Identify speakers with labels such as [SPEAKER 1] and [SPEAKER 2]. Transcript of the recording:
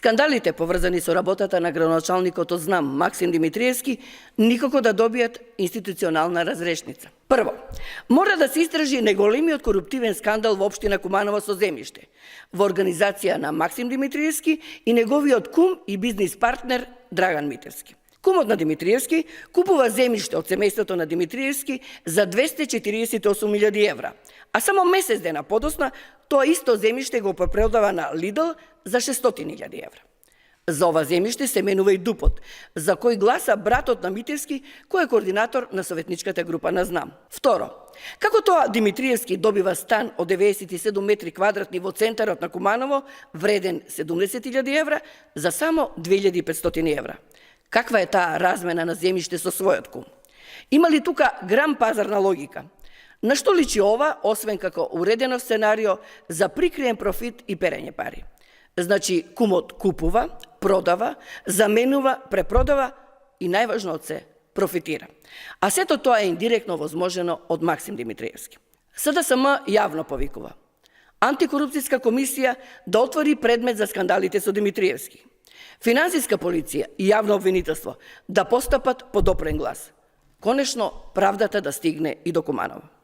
[SPEAKER 1] Скандалите поврзани со работата на градоначалникот од ЗНАМ Максим Димитриевски никако да добијат институционална разрешница. Прво, мора да се истражи најголемиот коруптивен скандал во општина Куманово со земјиште, во организација на Максим Димитриевски и неговиот кум и бизнис партнер Драган Митерски. Кумот на Димитриевски купува земјиште од семејството на Димитриевски за 248.000 евра, а само месец дена подосна тоа исто земјиште го препродава на Лидл за 600.000 евра. За ова земјиште се менува и ДУПот, за кој гласа братот на Митерски, кој е координатор на советничката група на ЗНАМ. Второ, како тоа Димитриевски добива стан од 97 метри квадратни во центарот на Куманово, вреден 70.000 евра, за само 2.500 евра? Каква е таа размена на земјиште со својот кум? Има ли тука грам пазарна логика? На што личи ова, освен како уредено сценарио за прикриен профит и перење пари? Значи, кумот купува, продава, заменува, препродава и најважно од се, профитира. А сето тоа е индиректно возможено од Максим Димитриевски. СДСМ јавно повикува Антикорупцијска комисија да отвори предмет за скандалите со Димитриевски. Финансиска полиција и јавно обвинителство да постапат по допрен глас. Конечно, правдата да стигне и до Куманово.